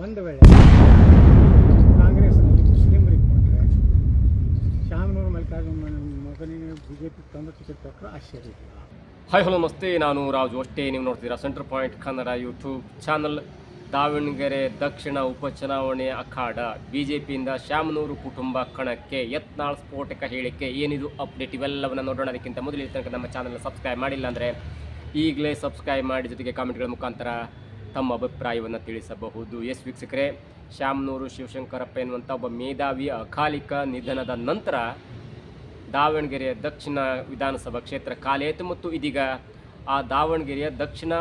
ಒಂದು ವೇಳೆ ಕಾಂಗ್ರೆಸ್ನಲ್ಲಿ ಮುಸ್ಲಿಮರಿಗೆ ಕೊಟ್ಟರೆ ಶಾಮನೂರು ಮಲ್ಲಿಕಾರ್ಜುನ ಮಗನಿಗೆ ಬಿಜೆಪಿ ತಂದು ಟಿಕೆಟ್ ಕೊಟ್ಟರೆ ಆಶ್ಚರ್ಯ ಇಲ್ಲ. ಹಾಯ್ ಹಲೋ ನಮಸ್ತೆ, ನಾನು ರಾಜು ಅಷ್ಟೇ. ನೀವು ನೋಡ್ತೀರಾ centre point Kannada YouTube channel. Davanagere ದಕ್ಷಿಣ ಉಪಚುನಾವಣೆ ಅಖಾಡ, ಬಿಜೆಪಿಯಿಂದ ಶಾಮನೂರು ಕುಟುಂಬ ಕಣಕ್ಕೆ, ಯತ್ನಾಳ್ ಸ್ಫೋಟಕ ಹೇಳಿಕೆ, ಏನಿದು ಅಪ್ಡೇಟ್, ಇವೆಲ್ಲವನ್ನು ನೋಡೋಣ. ಅದಕ್ಕಿಂತ ಮೊದಲು ತನಕ ನಮ್ಮ ಚಾನಲ್ನ ಸಬ್ಸ್ಕ್ರೈಬ್ ಮಾಡಿಲ್ಲ ಅಂದರೆ ಈಗಲೇ ಸಬ್ಸ್ಕ್ರೈಬ್ ಮಾಡಿ, ಜೊತೆಗೆ ಕಾಮೆಂಟ್ಗಳ ಮುಖಾಂತರ ತಮ್ಮ ಅಭಿಪ್ರಾಯವನ್ನು ತಿಳಿಸಬಹುದು. ಎಸ್ ವೀಕ್ಷಕರೇ, ಶಾಮನೂರು ಶಿವಶಂಕರಪ್ಪ ಎನ್ನುವಂಥ ಒಬ್ಬ ಮೇಧಾವಿ ಅಕಾಲಿಕ ನಿಧನದ ನಂತರ ದಾವಣಗೆರೆಯ ದಕ್ಷಿಣ ವಿಧಾನಸಭಾ ಕ್ಷೇತ್ರ ಖಾಲಿಯಾಯಿತು ಮತ್ತು ಇದೀಗ ಆ ದಾವಣಗೆರೆಯ ದಕ್ಷಿಣ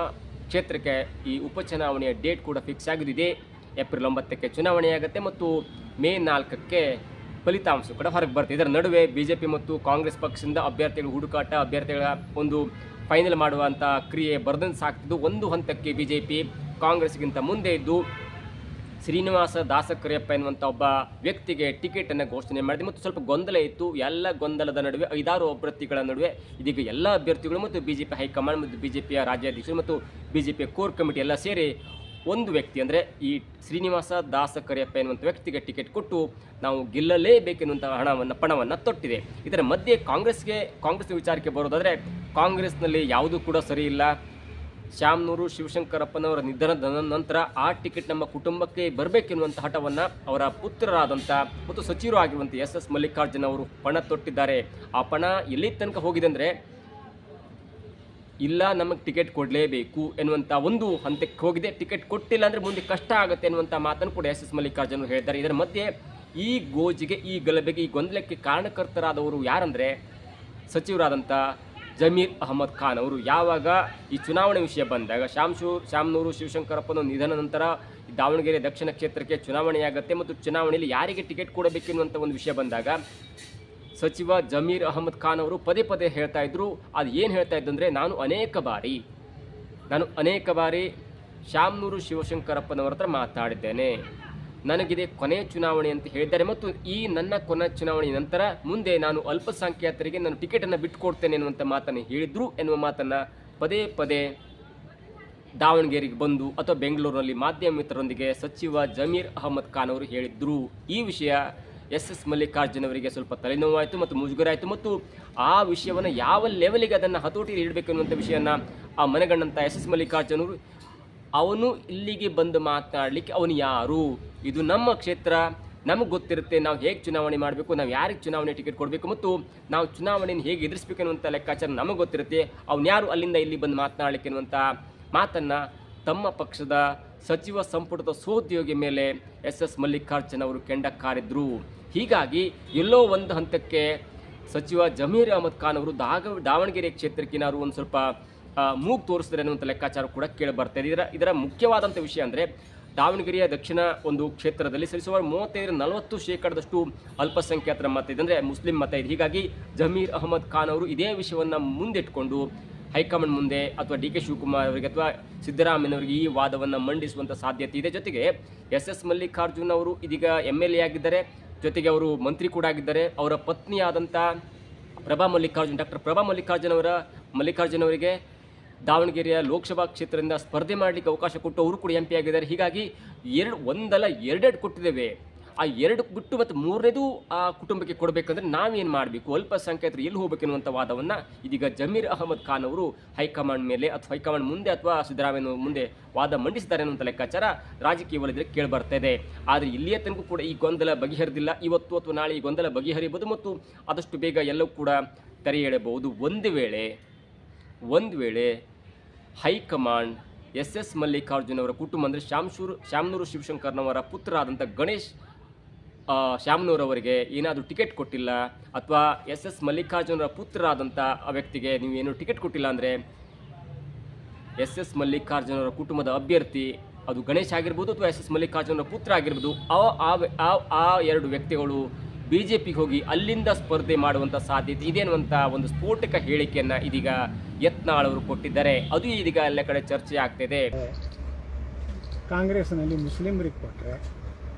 ಕ್ಷೇತ್ರಕ್ಕೆ ಈ ಉಪಚುನಾವಣೆಯ ಡೇಟ್ ಕೂಡ ಫಿಕ್ಸ್ ಆಗಿದೆ. ಏಪ್ರಿಲ್ 9ಕ್ಕೆ ಚುನಾವಣೆಯಾಗುತ್ತೆ ಮತ್ತು ಮೇ 4ಕ್ಕೆ ಫಲಿತಾಂಶ ಕೂಡ ಹೊರಗೆ ಬರ್ತದೆ. ಇದರ ನಡುವೆ ಬಿಜೆಪಿ ಮತ್ತು ಕಾಂಗ್ರೆಸ್ ಪಕ್ಷದಿಂದ ಅಭ್ಯರ್ಥಿಗಳ ಹುಡುಕಾಟ, ಅಭ್ಯರ್ಥಿಗಳ ಒಂದು ಫೈನಲ್ ಮಾಡುವಂಥ ಕ್ರಿಯೆ ಬರ್ದಂತೆ ಸಾಕ್ತಿದ್ದು. ಒಂದು ಹಂತಕ್ಕೆ ಬಿಜೆಪಿ ಕಾಂಗ್ರೆಸ್ಗಿಂತ ಮುಂದೆ ಇದ್ದು ಶ್ರೀನಿವಾಸ ದಾಸಕರಿಯಪ್ಪ ಎನ್ನುವಂಥ ಒಬ್ಬ ವ್ಯಕ್ತಿಗೆ ಟಿಕೆಟನ್ನು ಘೋಷಣೆ ಮಾಡಿದೆ ಮತ್ತು ಸ್ವಲ್ಪ ಗೊಂದಲ ಇತ್ತು. ಎಲ್ಲ ಗೊಂದಲದ ನಡುವೆ 5-6 ಅಭ್ಯರ್ಥಿಗಳ ನಡುವೆ ಇದೀಗ ಎಲ್ಲ ಅಭ್ಯರ್ಥಿಗಳು ಮತ್ತು ಬಿಜೆಪಿ ಹೈಕಮಾಂಡ್ ಮತ್ತು ಬಿಜೆಪಿಯ ರಾಜ್ಯಾಧ್ಯಕ್ಷರು ಮತ್ತು ಬಿಜೆಪಿಯ ಕೋರ್ ಕಮಿಟಿ ಎಲ್ಲ ಸೇರಿ ಒಂದು ವ್ಯಕ್ತಿ ಅಂದರೆ ಈ ಶ್ರೀನಿವಾಸ ದಾಸಕರಿಯಪ್ಪ ಎನ್ನುವಂಥ ವ್ಯಕ್ತಿಗೆ ಟಿಕೆಟ್ ಕೊಟ್ಟು ನಾವು ಗೆಲ್ಲಲೇಬೇಕೆನ್ನುವಂಥ ಪಣವನ್ನು ತೊಟ್ಟಿದೆ. ಇದರ ಮಧ್ಯೆ ಕಾಂಗ್ರೆಸ್ ವಿಚಾರಕ್ಕೆ ಬರೋದಾದರೆ, ಕಾಂಗ್ರೆಸ್ನಲ್ಲಿ ಯಾವುದೂ ಕೂಡ ಸರಿ ಇಲ್ಲ. ಶಾಮನೂರು ಶಿವಶಂಕರಪ್ಪನವರ ನಿಧನದ ನಂತರ ಆ ಟಿಕೆಟ್ ನಮ್ಮ ಕುಟುಂಬಕ್ಕೆ ಬರಬೇಕೆನ್ನುವಂಥ ಹಠವನ್ನು ಅವರ ಪುತ್ರರಾದಂಥ ಮತ್ತು ಸಚಿವರು ಆಗಿರುವಂಥ ಎಸ್ ಮಲ್ಲಿಕಾರ್ಜುನ ಅವರು ಪಣ ತೊಟ್ಟಿದ್ದಾರೆ. ಆ ಪಣ ಎಲ್ಲಿ ತನಕ ಹೋಗಿದೆ ಅಂದರೆ, ಇಲ್ಲ ನಮಗೆ ಟಿಕೆಟ್ ಕೊಡಲೇಬೇಕು ಎನ್ನುವಂಥ ಒಂದು ಹಂತಕ್ಕೆ ಹೋಗಿದೆ. ಟಿಕೆಟ್ ಕೊಟ್ಟಿಲ್ಲ ಅಂದರೆ ಮುಂದೆ ಕಷ್ಟ ಆಗುತ್ತೆ ಎನ್ನುವಂಥ ಮಾತನ್ನು ಕೂಡ ಎಸ್ ಮಲ್ಲಿಕಾರ್ಜುನ ಅವರು ಹೇಳಿದ್ದಾರೆ. ಇದರ ಮಧ್ಯೆ ಈ ಗೋಜಿಗೆ, ಈ ಗಲಭೆಗೆ, ಈ ಗೊಂದಲಕ್ಕೆ ಕಾರಣಕರ್ತರಾದವರು ಯಾರಂದರೆ ಸಚಿವರಾದಂಥ ಜಮೀರ್ ಅಹಮದ್ ಖಾನ್ ಅವರು. ಯಾವಾಗ ಈ ಚುನಾವಣೆ ವಿಷಯ ಬಂದಾಗ, ಶಾಮನೂರು ಶಿವಶಂಕರಪ್ಪನ ನಿಧನ ನಂತರ ದಾವಣಗೆರೆ ದಕ್ಷಿಣ ಕ್ಷೇತ್ರಕ್ಕೆ ಚುನಾವಣೆಯಾಗುತ್ತೆ ಮತ್ತು ಚುನಾವಣೆಯಲ್ಲಿ ಯಾರಿಗೆ ಟಿಕೆಟ್ ಕೊಡಬೇಕೆನ್ನುವಂಥ ಒಂದು ವಿಷಯ ಬಂದಾಗ ಸಚಿವ ಜಮೀರ್ ಅಹಮದ್ ಖಾನ್ ಅವರು ಪದೇ ಪದೇ ಹೇಳ್ತಾ ಇದ್ರು. ಅದು ಏನು ಹೇಳ್ತಾ ಇದ್ದು ಅಂದರೆ, ನಾನು ಅನೇಕ ಬಾರಿ ಶಾಮನೂರು ಶಿವಶಂಕರಪ್ಪನವರ ಹತ್ರ ಮಾತಾಡಿದ್ದೇನೆ, ನನಗಿದೆ ಕೊನೆ ಚುನಾವಣೆ ಅಂತ ಹೇಳಿದ್ದಾರೆ ಮತ್ತು ಈ ನನ್ನ ಕೊನೆ ಚುನಾವಣೆ ನಂತರ ಮುಂದೆ ನಾನು ಅಲ್ಪಸಂಖ್ಯಾತರಿಗೆ ನಾನು ಟಿಕೆಟನ್ನು ಬಿಟ್ಟುಕೊಡ್ತೇನೆ ಎನ್ನುವಂಥ ಮಾತನ್ನು ಹೇಳಿದ್ರು ಎನ್ನುವ ಮಾತನ್ನು ಪದೇ ಪದೇ ದಾವಣಗೆರೆಗೆ ಬಂದು ಅಥವಾ ಬೆಂಗಳೂರಿನಲ್ಲಿ ಮಾಧ್ಯಮ ಮಿತ್ರರೊಂದಿಗೆ ಸಚಿವ ಜಮೀರ್ ಅಹಮದ್ ಖಾನ್ ಅವರು ಹೇಳಿದ್ರು. ಈ ವಿಷಯ ಎಸ್ ಮಲ್ಲಿಕಾರ್ಜುನ ಅವರಿಗೆ ಸ್ವಲ್ಪ ತಲೆನೋವಾಯಿತು ಮತ್ತು ಮುಜುಗರ ಆಯಿತು ಮತ್ತು ಆ ವಿಷಯವನ್ನು ಯಾವ ಲೆವೆಲಿಗೆ ಅದನ್ನು ಹತೋಟಿಯಲ್ಲಿ ಇಡಬೇಕು ಎನ್ನುವಂಥ ವಿಷಯವನ್ನು ಆ ಮನೆಗಂಡಂಥ ಎಸ್ ಮಲ್ಲಿಕಾರ್ಜುನ ಅವರು, ಅವನು ಇಲ್ಲಿಗೆ ಬಂದು ಮಾತನಾಡಲಿಕ್ಕೆ ಅವನು ಯಾರು, ಇದು ನಮ್ಮ ಕ್ಷೇತ್ರ, ನಮಗೆ ಗೊತ್ತಿರುತ್ತೆ ನಾವು ಹೇಗೆ ಚುನಾವಣೆ ಮಾಡಬೇಕು, ನಾವು ಯಾರಿಗೆ ಚುನಾವಣೆ ಟಿಕೆಟ್ ಕೊಡಬೇಕು ಮತ್ತು ನಾವು ಚುನಾವಣೆಯನ್ನು ಹೇಗೆ ಎದುರಿಸಬೇಕು ಅನ್ನುವಂಥ ಲೆಕ್ಕಾಚಾರ ನಮಗೆ ಗೊತ್ತಿರುತ್ತೆ, ಅವನು ಯಾರು ಅಲ್ಲಿಂದ ಇಲ್ಲಿ ಬಂದು ಮಾತನಾಡಲಿಕ್ಕೆ ಅನ್ನುವಂಥ ಮಾತನ್ನು ತಮ್ಮ ಪಕ್ಷದ ಸಚಿವ ಸಂಪುಟದ ಸಹೋದ್ಯೋಗಿ ಮೇಲೆ ಎಸ್ ಮಲ್ಲಿಕಾರ್ಜುನ ಅವರು ಕೆಂಡಕ್ಕಾರಿದ್ರು. ಹೀಗಾಗಿ ಎಲ್ಲೋ ಒಂದು ಹಂತಕ್ಕೆ ಸಚಿವ ಜಮೀರ್ ಅಹಮದ್ ಖಾನ್ ಅವರು ದಾವಣಗೆರೆ ಕ್ಷೇತ್ರಕ್ಕೆ ಏನಾದ್ರು ಒಂದು ಸ್ವಲ್ಪ ಮೂಗು ತೋರಿಸಿದ್ರೆ ಅನ್ನುವಂಥ ಲೆಕ್ಕಾಚಾರ ಕೂಡ ಕೇಳಿ ಬರ್ತಾಯಿದೆ. ಇದರ ಮುಖ್ಯವಾದಂಥ ವಿಷಯ ಅಂದರೆ, ದಾವಣಗೆರೆಯ ದಕ್ಷಿಣ ಒಂದು ಕ್ಷೇತ್ರದಲ್ಲಿ ಸರಿಸುಮಾರು 35-40% ಅಲ್ಪಸಂಖ್ಯಾತರ ಮತ ಇದೆ, ಅಂದರೆ ಮುಸ್ಲಿಂ ಮತ ಇದೆ. ಹೀಗಾಗಿ ಜಮೀರ್ ಅಹಮದ್ ಖಾನ್ ಅವರು ಇದೇ ವಿಷಯವನ್ನು ಮುಂದಿಟ್ಕೊಂಡು ಹೈಕಮಾಂಡ್ ಮುಂದೆ ಅಥವಾ ಡಿ ಕೆ ಶಿವಕುಮಾರ್ ಅವರಿಗೆ ಅಥವಾ ಸಿದ್ದರಾಮಯ್ಯನವರಿಗೆ ಈ ವಾದವನ್ನು ಮಂಡಿಸುವಂಥ ಸಾಧ್ಯತೆ ಇದೆ. ಜೊತೆಗೆ ಎಸ್ ಮಲ್ಲಿಕಾರ್ಜುನ್ ಅವರು ಇದೀಗ MLA ಆಗಿದ್ದಾರೆ, ಜೊತೆಗೆ ಅವರು ಮಂತ್ರಿ ಕೂಡ ಆಗಿದ್ದಾರೆ. ಅವರ ಪತ್ನಿಯಾದಂಥ ಡಾಕ್ಟರ್ ಪ್ರಭಾ ಮಲ್ಲಿಕಾರ್ಜುನ್ ಅವರಿಗೆ ದಾವಣಗೆರೆಯ ಲೋಕಸಭಾ ಕ್ಷೇತ್ರದಿಂದ ಸ್ಪರ್ಧೆ ಮಾಡಲಿಕ್ಕೆ ಅವಕಾಶ ಕೊಟ್ಟು ಅವರು ಕೂಡ MP ಆಗಿದ್ದಾರೆ. ಹೀಗಾಗಿ ಎರಡೆರಡು ಕೊಟ್ಟಿದ್ದೇವೆ. ಆ 2 ಬಿಟ್ಟು ಮತ್ತು 3ನೇದು ಆ ಕುಟುಂಬಕ್ಕೆ ಕೊಡಬೇಕಂದ್ರೆ ನಾವೇನು ಮಾಡಬೇಕು, ಅಲ್ಪಸಂಖ್ಯಾತರು ಎಲ್ಲಿ ಹೋಗಬೇಕೆನ್ನುವಂಥ ವಾದವನ್ನು ಇದೀಗ ಜಮೀರ್ ಅಹಮದ್ ಖಾನ್ ಅವರು ಹೈಕಮಾಂಡ್ ಮೇಲೆ ಅಥವಾ ಹೈಕಮಾಂಡ್ ಮುಂದೆ ಅಥವಾ ಸಿದ್ದರಾಮಯ್ಯ ಮುಂದೆ ವಾದ ಮಂಡಿಸಿದ್ದಾರೆ ಅನ್ನುವಂಥ ಲೆಕ್ಕಾಚಾರ ರಾಜಕೀಯ ವಲಯದಲ್ಲಿ ಕೇಳಿಬರ್ತಾ ಇದೆ. ಆದರೆ ಇಲ್ಲಿಯ ತನಕ ಕೂಡ ಈ ಗೊಂದಲ ಬಗೆಹರಿದಿಲ್ಲ. ಇವತ್ತು ಅಥವಾ ನಾಳೆ ಈ ಗೊಂದಲ ಬಗೆಹರಿಯಬಹುದು ಮತ್ತು ಆದಷ್ಟು ಬೇಗ ಎಲ್ಲವೂ ಕೂಡ ತೆರೆ ಎಳೆಯಬಹುದು. ಒಂದು ವೇಳೆ ಹೈಕಮಾಂಡ್ ಎಸ್ ಮಲ್ಲಿಕಾರ್ಜುನ್ ಅವರ ಕುಟುಂಬ ಅಂದರೆ ಶಾಮನೂರು ಶಿವಶಂಕರನವರ ಪುತ್ರರಾದಂಥ ಗಣೇಶ್ ಶಾಮನೂರವರಿಗೆ ಏನಾದರೂ ಟಿಕೆಟ್ ಕೊಟ್ಟಿಲ್ಲ ಅಥವಾ ಎಸ್ ಮಲ್ಲಿಕಾರ್ಜುನರ ಪುತ್ರರಾದಂಥ ಆ ವ್ಯಕ್ತಿಗೆ ನೀವೇನು ಟಿಕೆಟ್ ಕೊಟ್ಟಿಲ್ಲ ಅಂದರೆ ಎಸ್ ಮಲ್ಲಿಕಾರ್ಜುನವರ ಕುಟುಂಬದ ಅಭ್ಯರ್ಥಿ ಅದು ಗಣೇಶ್ ಆಗಿರ್ಬೋದು ಅಥವಾ ಎಸ್ ಮಲ್ಲಿಕಾರ್ಜುನರ ಪುತ್ರ ಆಗಿರ್ಬೋದು, ಆ 2 ವ್ಯಕ್ತಿಗಳು ಬಿಜೆಪಿಗೆ ಹೋಗಿ ಅಲ್ಲಿಂದ ಸ್ಪರ್ಧೆ ಮಾಡುವಂಥ ಸಾಧ್ಯತೆ ಇದೆ ಅನ್ನುವಂಥ ಒಂದು ಸ್ಫೋಟಕ ಹೇಳಿಕೆಯನ್ನು ಇದೀಗ ಯತ್ನಾಳ್ ಅವರು ಕೊಟ್ಟಿದ್ದಾರೆ. ಅದು ಇದೀಗ ಎಲ್ಲ ಕಡೆ ಚರ್ಚೆ ಆಗ್ತಿದೆ. ಕಾಂಗ್ರೆಸ್ನಲ್ಲಿ ಮುಸ್ಲಿಮರಿಗೆ ಕೊಟ್ಟರೆ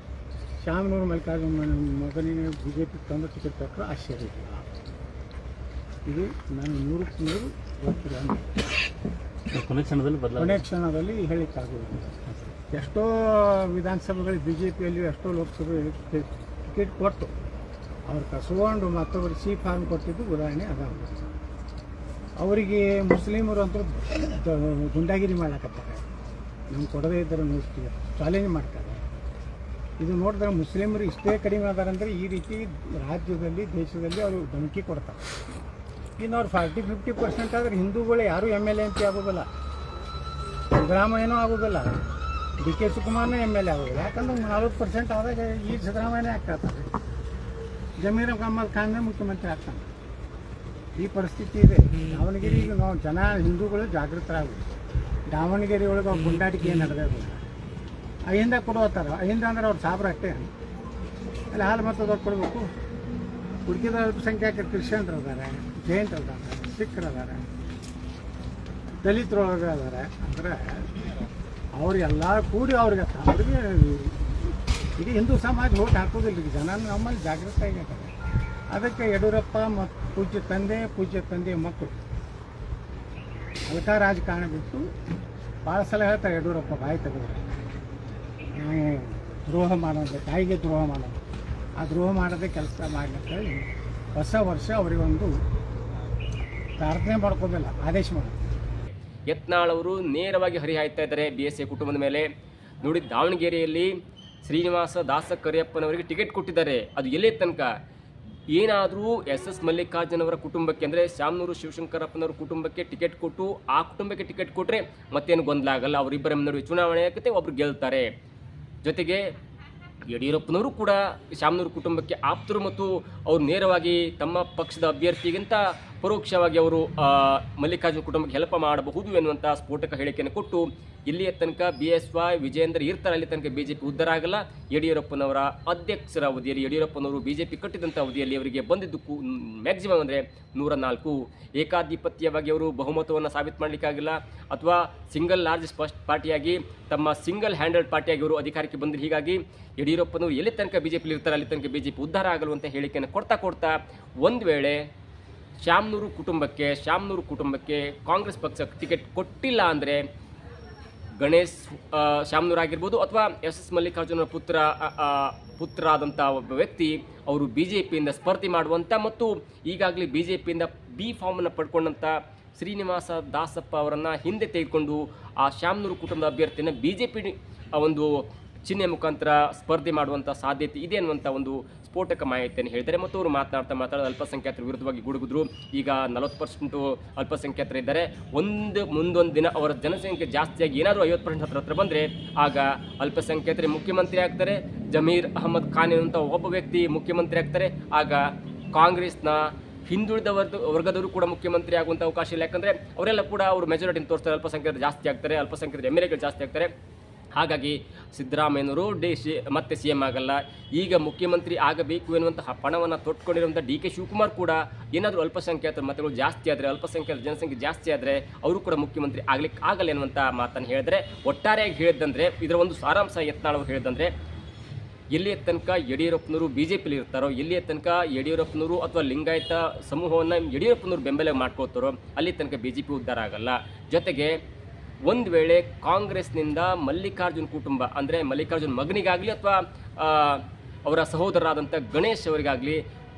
ಶಾಮನೂರು ಮಲ್ಲಿಕಾರ್ಜುನ ಮಗನಿಗೆ ಬಿಜೆಪಿ ತಂದು ಟಿಕೆಟ್ ಕೊಟ್ಟರೆ ಆಶ್ಚರ್ಯ ಇಲ್ಲ. ಇದು ನಾನು 100% ಗೊತ್ತಿಲ್ಲ. ಕೊನೆ ಕ್ಷಣದಲ್ಲಿ ಹೇಳಿಕ್ಕಾಗುವುದಿಲ್ಲ. ಎಷ್ಟೋ ವಿಧಾನಸಭೆಗಳು ಬಿ ಜೆ ಪಿಯಲ್ಲಿಯೂ ಎಷ್ಟೋ ಲೋಕಸಭೆ ಟಿಕೆಟ್ ಕೊಟ್ಟು ಅವ್ರು ಕಸ್ಕೊಂಡು ಮತ್ತೊಬ್ಬರು ಸಿ ಫಾರ್ಮ್ ಕೊಟ್ಟಿದ್ದು ಉದಾಹರಣೆ ಅದಾವ. ಅವರಿಗೆ ಮುಸ್ಲಿಮರು ಅಂತೂ ಗುಂಡಾಗಿರಿ ಮಾಡ್ಲಕತ್ತಾರೆ, ನಮ್ಗೆ ಕೊಡದೇ ಇದ್ದರೆ ನೋಡ್ತೀವಿ, ಚಾಲೆಂಜ್ ಮಾಡ್ತಾರೆ. ಇದು ನೋಡಿದ್ರೆ ಮುಸ್ಲಿಮರು ಇಷ್ಟೇ ಕಡಿಮೆ ಅದಾರಂದರೆ ಈ ರೀತಿ ರಾಜ್ಯದಲ್ಲಿ ದೇಶದಲ್ಲಿ ಅವರು ಧಮಕಿ ಕೊಡ್ತಾರೆ. ಇನ್ನು ಅವ್ರು 40-50% ಆದರೆ ಹಿಂದೂಗಳು ಯಾರೂ MLA MP ಆಗೋದಿಲ್ಲ, ಸಿದ್ದರಾಮಯ್ಯನೂ ಆಗೋದಿಲ್ಲ, DK ಶಿವಕುಮಾರ್ನೂ MLA ಆಗೋದಿಲ್ಲ. ಯಾಕಂದ್ರೆ 40% ಆದಾಗ ಈ ಸಿದ್ದರಾಮಯ್ಯನೇ ಆಗ್ತಾರೆ, ಜಮೀರ್ ಅಹಮದ್ ಖಾನ್ನೇ ಮುಖ್ಯಮಂತ್ರಿ ಆಗ್ತಾನೆ. ಈ ಪರಿಸ್ಥಿತಿ ಇದೆ ದಾವಣಗೆರೆಗೆ. ನಾವು ಜನ ಹಿಂದೂಗಳು ಜಾಗೃತರಾಗಬೇಕು. ದಾವಣಗೆರೆ ಒಳಗೆ ಅವ್ರು ಗುಂಡಾಟಿಕೆ ಏನು ನಡೆದ ಅಹಿಂದ ಕೊಡುವತ್ತಾರ, ಅಹಿಂದ ಅಂದ್ರೆ ಅವ್ರು ಸಾಬ್ರ ಅಷ್ಟೇ, ಅಲ್ಲಿ ಹಾಲು ಮತದವ್ರು ಕೊಡಬೇಕು. ಹುಡುಕಿದ ಅಲ್ಪಸಂಖ್ಯಾತರು ಕ್ರಿಶ್ಚಿಯನ್ರು ಅದಾರೆ, ಜೈನರು ಅದಾರೆ, ಸಿಖ್ರು ಅದಾರೆ, ದಲಿತರೊಳಗೆ ಅದಾರೆ. ಅಂದರೆ ಅವ್ರಿಗೆಲ್ಲ ಕೂಡಿ ಅವ್ರಿಗೆ ಇಡೀ ಹಿಂದೂ ಸಮಾಜ ಓಟ್ ಹಾಕೋದಿಲ್ಲ. ಈಗ ಜನ ನಮ್ಮಲ್ಲಿ ಜಾಗೃತ ಆಗಿರ್ತಾರೆ. ಅದಕ್ಕೆ ಯಡಿಯೂರಪ್ಪ ಮತ್ತು ಪೂಜ್ಯ ತಂದೆ ಮಕ್ಕಳು ಅದಕ್ಕೆ ರಾಜಕಾರಣ ಬಿಟ್ಟು ಭಾಳ ಸಲ ಹೇಳ್ತಾರೆ ಯಡಿಯೂರಪ್ಪ ಬಾಯಿ ತೆಗೆದ್ರೆ ನಾವು ದ್ರೋಹ ಮಾಡೋದು, ತಾಯಿಗೆ ದ್ರೋಹ ಮಾಡೋದು, ಆ ದ್ರೋಹ ಮಾಡೋದೇ ಕೆಲಸ ಮಾಡಲಿಕ್ಕೆ ಹೊಸ ವರ್ಷ ಅವರಿಗೊಂದು ಪ್ರಾರ್ಥನೆ ಮಾಡ್ಕೋದಿಲ್ಲ, ಆದೇಶ ಮಾಡೋದು. ಯತ್ನಾಳ್ ಅವರು ನೇರವಾಗಿ ಹರಿಹಾಯ್ತಾ ಇದ್ದಾರೆ BSA ಕುಟುಂಬದ ಮೇಲೆ. ನೋಡಿ, ದಾವಣಗೆರೆಯಲ್ಲಿ ಶ್ರೀನಿವಾಸ ದಾಸ ಕರಿಯಪ್ಪನವರಿಗೆ ಟಿಕೆಟ್ ಕೊಟ್ಟಿದ್ದಾರೆ. ಅದು ಎಲ್ಲೇ ತನಕ ಏನಾದರೂ SS ಮಲ್ಲಿಕಾರ್ಜುನ್ ಅವರ ಕುಟುಂಬಕ್ಕೆ ಅಂದರೆ ಶಾಮನೂರು ಶಿವಶಂಕರಪ್ಪನವರ ಕುಟುಂಬಕ್ಕೆ ಟಿಕೆಟ್ ಕೊಟ್ಟು ಆ ಕುಟುಂಬಕ್ಕೆ ಟಿಕೆಟ್ ಕೊಟ್ಟರೆ ಮತ್ತೇನು ಗೊಂದಲ ಆಗಲ್ಲ. ಅವರಿಬ್ಬರ ನಡುವೆ ಚುನಾವಣೆ ಆಗುತ್ತೆ, ಒಬ್ರು ಗೆಲ್ತಾರೆ. ಜೊತೆಗೆ ಯಡಿಯೂರಪ್ಪನವರು ಕೂಡ ಶಾಮನೂರು ಕುಟುಂಬಕ್ಕೆ ಆಪ್ತರು ಮತ್ತು ಅವರು ನೇರವಾಗಿ ತಮ್ಮ ಪಕ್ಷದ ಅಭ್ಯರ್ಥಿಗಿಂತ ಪರೋಕ್ಷವಾಗಿ ಅವರು ಮಲ್ಲಿಕಾರ್ಜುನ್ ಕುಟುಂಬಕ್ಕೆ ಹೆಲ್ಪ್ ಮಾಡಬಹುದು ಎನ್ನುವಂಥ ಸ್ಫೋಟಕ ಹೇಳಿಕೆಯನ್ನು ಕೊಟ್ಟು ಇಲ್ಲಿಯ ತನಕ BSY ವಿಜಯೇಂದ್ರ ಇರ್ತಾರೆ, ಅಲ್ಲಿ ತನಕ BJP ಉದ್ಧಾರ ಆಗಲ್ಲ. ಯಡಿಯೂರಪ್ಪನವರ ಅಧ್ಯಕ್ಷರ ಅವಧಿಯಲ್ಲಿ ಯಡಿಯೂರಪ್ಪನವರು BJP ಕಟ್ಟಿದಂಥ ಅವಧಿಯಲ್ಲಿ ಅವರಿಗೆ ಬಂದಿದ್ದಕ್ಕೂ ಮ್ಯಾಕ್ಸಿಮಮ್ ಅಂದರೆ 104. ಏಕಾಧಿಪತ್ಯವಾಗಿ ಅವರು ಬಹುಮತವನ್ನು ಸಾಬೀತು ಮಾಡಲಿಕ್ಕಾಗಿಲ್ಲ, ಅಥವಾ ಸಿಂಗಲ್ ಲಾರ್ಜೆಸ್ಟ್ ಪಾರ್ಟಿಯಾಗಿ ತಮ್ಮ ಸಿಂಗಲ್ ಹ್ಯಾಂಡಲ್ಡ್ ಪಾರ್ಟಿಯಾಗಿ ಅವರು ಅಧಿಕಾರಕ್ಕೆ ಬಂದರು. ಹೀಗಾಗಿ ಯಡಿಯೂರಪ್ಪನವರು ಎಲ್ಲಿ ತನಕ BJP ಇರ್ತಾರೆ ಅಲ್ಲಿ ತನಕ BJP ಉದ್ಧಾರ ಆಗಲುವಂಥ ಹೇಳಿಕೆಯನ್ನು ಕೊಡ್ತಾ ಒಂದು ವೇಳೆ ಶಾಮನೂರು ಕುಟುಂಬಕ್ಕೆ ಕಾಂಗ್ರೆಸ್ ಪಕ್ಷ ಟಿಕೆಟ್ ಕೊಟ್ಟಿಲ್ಲ ಅಂದರೆ ಗಣೇಶ್ ಶಾಮನೂರು ಆಗಿರ್ಬೋದು ಅಥವಾ SS ಮಲ್ಲಿಕಾರ್ಜುನ ಪುತ್ರ ಆದಂಥ ಒಬ್ಬ ವ್ಯಕ್ತಿ ಅವರು BJPಯಿಂದ ಸ್ಪರ್ಧೆ ಮಾಡುವಂಥ ಮತ್ತು ಈಗಾಗಲೇ BJPಯಿಂದ B ಫಾರ್ಮನ್ನು ಪಡ್ಕೊಂಡಂಥ ಶ್ರೀನಿವಾಸ ದಾಸಪ್ಪ ಅವರನ್ನು ಹಿಂದೆ ತೆಗೆದುಕೊಂಡು ಆ ಶಾಮನೂರು ಕುಟುಂಬದ ಅಭ್ಯರ್ಥಿಯನ್ನು BJP ಒಂದು ಚಿಹ್ನೆ ಮುಖಾಂತರ ಸ್ಪರ್ಧೆ ಮಾಡುವಂಥ ಸಾಧ್ಯತೆ ಇದೆ ಅನ್ನುವಂಥ ಒಂದು ಸ್ಫೋಟಕ ಮಾಹಿತಿಯನ್ನು ಹೇಳಿದ್ದಾರೆ. ಮತ್ತು ಅವರು ಮಾತನಾಡ್ತಾ ಅಲ್ಪಸಂಖ್ಯಾತರ ವಿರುದ್ಧವಾಗಿ ಗುಡುಗಿದ್ರು. ಈಗ 40% ಅಲ್ಪಸಂಖ್ಯಾತರಿದ್ದಾರೆ. ಮುಂದೊಂದು ದಿನ ಅವರ ಜನಸಂಖ್ಯೆ ಜಾಸ್ತಿಯಾಗಿ ಏನಾದರೂ 50% ಹತ್ರ ಬಂದರೆ ಆಗ ಅಲ್ಪಸಂಖ್ಯಾತರೇ ಮುಖ್ಯಮಂತ್ರಿ ಆಗ್ತಾರೆ. ಜಮೀರ್ ಅಹಮದ್ ಖಾನ್ ಎನ್ನುವಂಥ ಒಬ್ಬ ವ್ಯಕ್ತಿ ಮುಖ್ಯಮಂತ್ರಿ ಆಗ್ತಾರೆ. ಆಗ ಕಾಂಗ್ರೆಸ್ನ ಹಿಂದುಳಿದ ವರ್ಗದವರು ಕೂಡ ಮುಖ್ಯಮಂತ್ರಿ ಆಗುವಂಥ ಅವಕಾಶ ಇಲ್ಲ. ಯಾಕಂದರೆ ಅವರೆಲ್ಲ ಕೂಡ ಅವರು ಮೆಜಾರಿಟಿನ ತೋರಿಸ್ತಾರೆ, ಅಲ್ಪಸಂಖ್ಯಾತರು ಜಾಸ್ತಿ ಆಗ್ತಾರೆ, ಅಲ್ಪಸಂಖ್ಯಾತರ MLAಗಳು ಜಾಸ್ತಿ ಆಗ್ತಾರೆ. ಹಾಗಾಗಿ ಸಿದ್ದರಾಮಯ್ಯನವರು ಮತ್ತೆ CM ಆಗಲ್ಲ. ಈಗ ಮುಖ್ಯಮಂತ್ರಿ ಆಗಬೇಕು ಎನ್ನುವಂತಹ ಪಣವನ್ನು ತೊಟ್ಕೊಂಡಿರುವಂಥ DK ಶಿವಕುಮಾರ್ ಕೂಡ ಏನಾದರೂ ಅಲ್ಪಸಂಖ್ಯಾತರ ಮತಗಳು ಜಾಸ್ತಿ ಆದರೆ, ಅಲ್ಪಸಂಖ್ಯಾತರ ಜನಸಂಖ್ಯೆ ಜಾಸ್ತಿ ಆದರೆ ಅವರು ಕೂಡ ಮುಖ್ಯಮಂತ್ರಿ ಆಗಲಿಕ್ಕೆ ಆಗಲ್ಲ ಎನ್ನುವಂಥ ಮಾತನ್ನು ಹೇಳಿದರೆ, ಒಟ್ಟಾರೆಯಾಗಿ ಹೇಳಿದಂದರೆ ಇದರ ಒಂದು ಸಾರಾಂಶ ಯತ್ನಾಳ್ ಅವರು ಹೇಳಿದಂದರೆ ಎಲ್ಲಿಯ ತನಕ ಯಡಿಯೂರಪ್ಪನವರು BJPಲಿ ಇರ್ತಾರೋ, ಎಲ್ಲಿಯ ತನಕ ಯಡಿಯೂರಪ್ಪನವರು ಅಥವಾ ಲಿಂಗಾಯತ ಸಮೂಹವನ್ನು ಯಡಿಯೂರಪ್ಪನವರು ಬೆಂಬಲ ಮಾಡ್ಕೋತಾರೋ ಅಲ್ಲಿ ತನಕ BJP ಉದ್ಧಾರ ಆಗಲ್ಲ. ಜೊತೆಗೆ ಒಂದು ವೇಳೆ ಕಾಂಗ್ರೆಸ್ನಿಂದ ಮಲ್ಲಿಕಾರ್ಜುನ್ ಕುಟುಂಬ ಅಂದರೆ ಮಲ್ಲಿಕಾರ್ಜುನ್ ಮಗನಿಗಾಗಲಿ ಅಥವಾ ಅವರ ಸಹೋದರರಾದಂಥ ಗಣೇಶ್ ಅವರಿಗಾಗಲಿ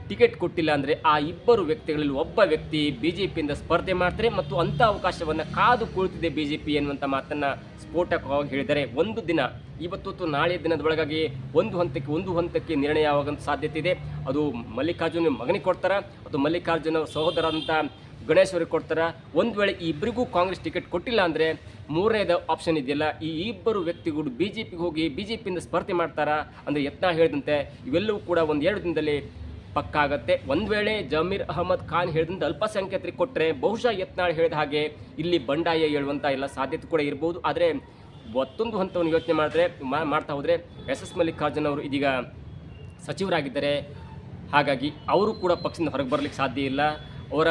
ಟಿಕೆಟ್ ಕೊಟ್ಟಿಲ್ಲ ಅಂದರೆ ಆ ಇಬ್ಬರು ವ್ಯಕ್ತಿಗಳಲ್ಲಿ ಒಬ್ಬ ವ್ಯಕ್ತಿ BJPಯಿಂದ ಸ್ಪರ್ಧೆ ಮಾಡ್ತಾರೆ ಮತ್ತು ಅಂಥ ಅವಕಾಶವನ್ನು ಕಾದು ಕುಳಿತಿದೆ BJP ಎನ್ನುವಂಥ ಮಾತನ್ನು ಸ್ಫೋಟಕವಾಗಿ ಹೇಳಿದ್ದಾರೆ. ಒಂದು ದಿನ ಇವತ್ತು ನಾಳೆ ದಿನದೊಳಗಾಗಿ ಒಂದು ಹಂತಕ್ಕೆ ನಿರ್ಣಯ ಆಗುವಂಥ ಸಾಧ್ಯತೆ ಇದೆ. ಅದು ಮಲ್ಲಿಕಾರ್ಜುನ್ ಮಗನಿಗೆ ಕೊಡ್ತಾರಾ ಅಥವಾ ಮಲ್ಲಿಕಾರ್ಜುನ್ ಅವರ ಸಹೋದರರಾದಂಥ ಗಣೇಶ್ ಅವರಿಗೆ ಕೊಡ್ತಾರೆ. ಒಂದು ವೇಳೆ ಈ ಇಬ್ಬರಿಗೂ ಕಾಂಗ್ರೆಸ್ ಟಿಕೆಟ್ ಕೊಟ್ಟಿಲ್ಲ ಅಂದರೆ ಮೂರನೇದ ಆಪ್ಷನ್ ಇದೆಯಲ್ಲ, ಈ ಇಬ್ಬರು ವ್ಯಕ್ತಿಗಳು BJPಗೆ ಹೋಗಿ BJPಯಿಂದ ಸ್ಪರ್ಧೆ ಮಾಡ್ತಾರಾ ಅಂದರೆ ಯತ್ನಾಳ್ ಹೇಳಿದಂತೆ ಇವೆಲ್ಲವೂ ಕೂಡ 1-2 ದಿನದಲ್ಲಿ ಪಕ್ಕಾ ಆಗುತ್ತೆ. ಒಂದು ವೇಳೆ ಜಮೀರ್ ಅಹಮದ್ ಖಾನ್ ಹೇಳಿದಂತೆ ಅಲ್ಪಸಂಖ್ಯಾತರಿಗೆ ಕೊಟ್ಟರೆ ಬಹುಶಃ ಯತ್ನಾಳ್ ಹೇಳಿದ ಹಾಗೆ ಇಲ್ಲಿ ಬಂಡಾಯ ಹೇಳುವಂಥ ಎಲ್ಲ ಸಾಧ್ಯತೆ ಕೂಡ ಇರ್ಬೋದು. ಆದರೆ ಮತ್ತೊಂದು ಹಂತವನ್ನು ಯೋಚನೆ ಮಾಡ್ತಾ ಹೋದರೆ SS ಮಲ್ಲಿಕಾರ್ಜುನ್ ಅವರು ಇದೀಗ ಸಚಿವರಾಗಿದ್ದಾರೆ. ಹಾಗಾಗಿ ಅವರು ಕೂಡ ಪಕ್ಷದಿಂದ ಹೊರಗೆ ಬರಲಿಕ್ಕೆ ಸಾಧ್ಯ ಇಲ್ಲ. ಅವರ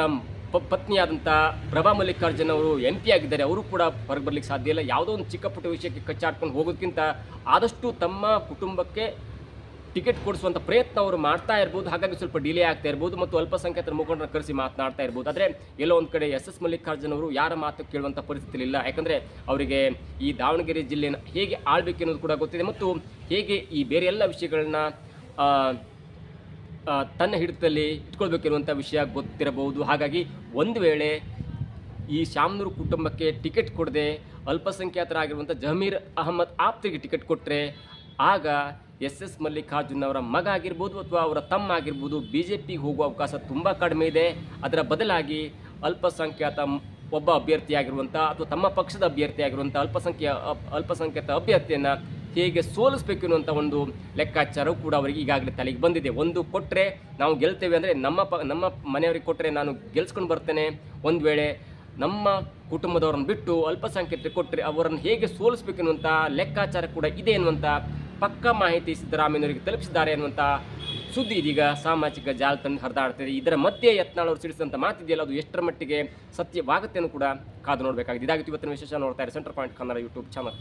ಪತ್ನಿಯಾದಂಥ ಪ್ರಭಾ ಮಲ್ಲಿಕಾರ್ಜುನ್ ಅವರು MP ಆಗಿದ್ದಾರೆ, ಅವರು ಕೂಡ ಹೊರಗೆ ಬರಲಿಕ್ಕೆ ಸಾಧ್ಯ ಇಲ್ಲ. ಯಾವುದೋ ಒಂದು ಚಿಕ್ಕ ಪುಟ್ಟ ವಿಷಯಕ್ಕೆ ಕಚ್ಚಾಡ್ಕೊಂಡು ಹೋಗೋದಕ್ಕಿಂತ ಆದಷ್ಟು ತಮ್ಮ ಕುಟುಂಬಕ್ಕೆ ಟಿಕೆಟ್ ಕೊಡಿಸುವಂಥ ಪ್ರಯತ್ನ ಅವರು ಮಾಡ್ತಾ ಇರ್ಬೋದು. ಹಾಗಾಗಿ ಸ್ವಲ್ಪ ಡಿಲೇ ಆಗ್ತಾ ಇರ್ಬೋದು ಮತ್ತು ಅಲ್ಪಸಂಖ್ಯಾತರ ಮುಖಂಡರನ್ನ ಕರೆಸಿ ಮಾತನಾಡ್ತಾ ಇರ್ಬೋದು. ಆದರೆ ಎಲ್ಲೋ ಒಂದು ಕಡೆ ಎಸ್ ಮಲ್ಲಿಕಾರ್ಜುನ್ ಅವರು ಯಾರ ಮಾತು ಕೇಳುವಂಥ ಪರಿಸ್ಥಿತಿ ಇಲ್ಲ. ಯಾಕಂದರೆ ಅವರಿಗೆ ಈ ದಾವಣಗೆರೆ ಜಿಲ್ಲೆಯನ್ನು ಹೇಗೆ ಆಳ್ಬೇಕು ಅನ್ನೋದು ಕೂಡ ಗೊತ್ತಿದೆ ಮತ್ತು ಹೇಗೆ ಈ ಬೇರೆ ಎಲ್ಲ ವಿಷಯಗಳನ್ನ ತನ್ನ ಹಿಡಿತದಲ್ಲಿ ಇಟ್ಕೊಳ್ಬೇಕಿರುವಂಥ ವಿಷಯ ಗೊತ್ತಿರಬಹುದು. ಹಾಗಾಗಿ ಒಂದು ವೇಳೆ ಈ ಶಾಮನೂರು ಕುಟುಂಬಕ್ಕೆ ಟಿಕೆಟ್ ಕೊಡದೆ ಅಲ್ಪಸಂಖ್ಯಾತರಾಗಿರುವಂಥ ಜಮೀರ್ ಅಹಮದ್ ಆಪ್ತರಿಗೆ ಟಿಕೆಟ್ ಕೊಟ್ಟರೆ ಆಗ ಎಸ್ ಮಲ್ಲಿಕಾರ್ಜುನ್ ಅವರ ಮಗ ಆಗಿರ್ಬೋದು ಅಥವಾ ಅವರ ತಮ್ಮ ಆಗಿರ್ಬೋದು BJPಗೆ ಹೋಗುವ ಅವಕಾಶ ತುಂಬ ಕಡಿಮೆ ಇದೆ. ಅದರ ಬದಲಾಗಿ ಅಲ್ಪಸಂಖ್ಯಾತ ಒಬ್ಬ ಅಭ್ಯರ್ಥಿಯಾಗಿರುವಂಥ ಅಥವಾ ತಮ್ಮ ಪಕ್ಷದ ಅಭ್ಯರ್ಥಿಯಾಗಿರುವಂಥ ಅಲ್ಪಸಂಖ್ಯಾತ ಅಭ್ಯರ್ಥಿಯನ್ನು ಹೇಗೆ ಸೋಲಿಸಬೇಕು ಅನ್ನುವಂಥ ಒಂದು ಲೆಕ್ಕಾಚಾರವು ಕೂಡ ಅವರಿಗೆ ಈಗಾಗಲೇ ತಲೆಗೆ ಬಂದಿದೆ. ಒಂದು ಕೊಟ್ಟರೆ ನಾವು ಗೆಲ್ತೇವೆ ಅಂದರೆ ನಮ್ಮ ಮನೆಯವರಿಗೆ ಕೊಟ್ಟರೆ ನಾನು ಗೆಲ್ಸ್ಕೊಂಡು ಬರ್ತೇನೆ. ಒಂದು ವೇಳೆ ನಮ್ಮ ಕುಟುಂಬದವರನ್ನು ಬಿಟ್ಟು ಅಲ್ಪಸಂಖ್ಯಾತರಿಗೆ ಕೊಟ್ಟರೆ ಅವರನ್ನು ಹೇಗೆ ಸೋಲಿಸಬೇಕು ಅನ್ನುವಂಥ ಲೆಕ್ಕಾಚಾರ ಕೂಡ ಇದೆ ಎನ್ನುವಂಥ ಪಕ್ಕಾ ಮಾಹಿತಿ ಸಿದ್ದರಾಮಯ್ಯನವರಿಗೆ ತಲುಪಿಸಿದ್ದಾರೆ ಎನ್ನುವಂಥ ಸುದ್ದಿ ಇದೀಗ ಸಾಮಾಜಿಕ ಜಾಲತಾಣ ಹರಿದಾಡ್ತಿದೆ. ಇದರ ಮಧ್ಯೆ ಯತ್ನಾಳ್ ಅವರು ಸಿಡಿಸಿದಂಥ ಮಾತಿದೆಯಲ್ಲ, ಅದು ಎಷ್ಟರ ಮಟ್ಟಿಗೆ ಸತ್ಯವಾಗುತ್ತೆ ಅನ್ನೂ ಕೂಡ ಕಾದು ನೋಡಬೇಕಾಗಿದೆ. ಇದಾಗಿತ್ತು ಇವತ್ತಿನ ವಿಶೇಷ. ನೋಡ್ತಾ ಇರಿ centre point Kannada YouTube channel.